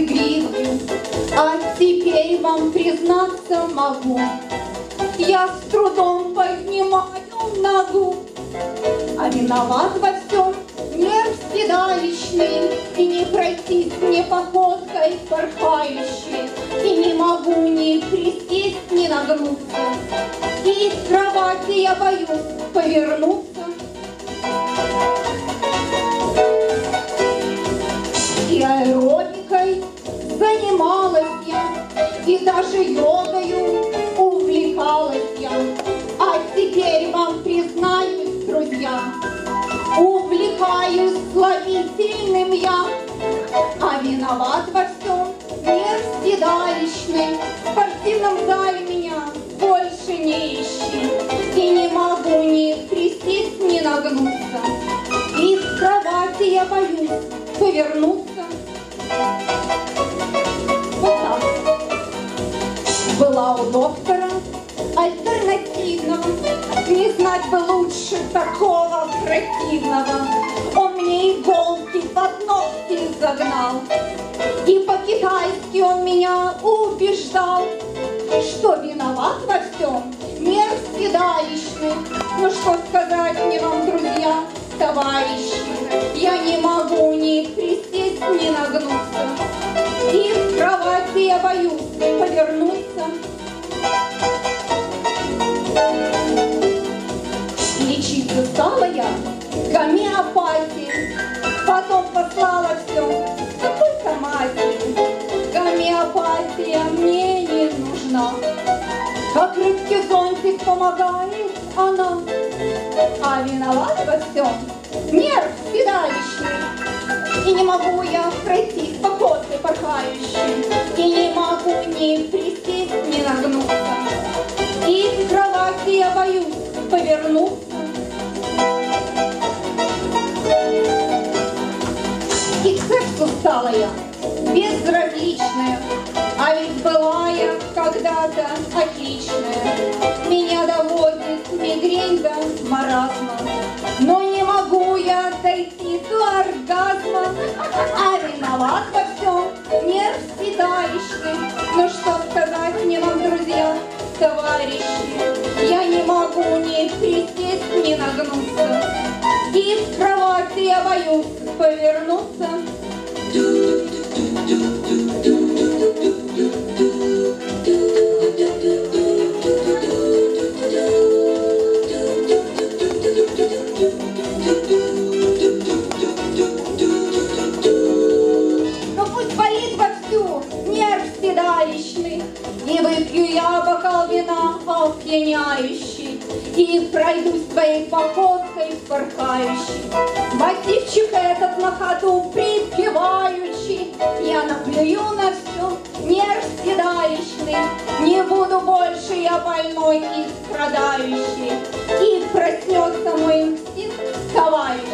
гривью. А теперь вам признаться могу, я с трудом поднимаю ногу. А виноват во всем нерв седалищный, и не пройтись мне походкой порхающей, и не могу ни присесть, ни нагнуться, и из кровати я боюсь повернуться. И аэробикой занималась я, и даже йогою увлекалась я. А теперь вам признаюсь, друзья, увлекаюсь слабительным я, а виноват во всем нерв седалищный. В спортивном зале меня больше не ищи, и не могу ни присесть, ни нагнуться, и с кровати я боюсь повернуться. Вот так. Была у доктора альтернативного, не знать бы лучше такого противного. Он мне иголки под ногти загнал, и по-китайски он меня убеждал, что виноват во всем нерв седалищный. Ну что сказать мне вам, друзья, товарищи, я не могу ни присесть, ни нагнуться, и в кровати я боюсь повернуться. Лечиться стала я гомеопатией, потом послала все какой-то матери. Гомеопатия мне не нужна, как рыбке зонтик помогает она, а виноват во всем нерв седалищный. И не могу я пройти походкой порхающей, и не могу ни присесть, ни нагнуться, и в кровати я боюсь повернуться. И к сексу стала я безразличная, а ведь была я когда-то отличная. Меня доводит мигрень до маразма, но не могу я дойти до оргазма, а виноват во всем нерв седалищный. Ну что сказать мне вам, друзья, товарищи, я не могу ни присесть, ни нагнуться, и в кровати я боюсь повернуться. Ну пусть болит вовсю нерв седалищный, и выпью я бокал вина опьяняющий, и пройдусь твоей походкой порхающей. Мотивчик этот на ходу припевающий, я наплюю на все нерв седалищный, не буду больше я больной и страдающий, и проснется мой инстинкт товарищ.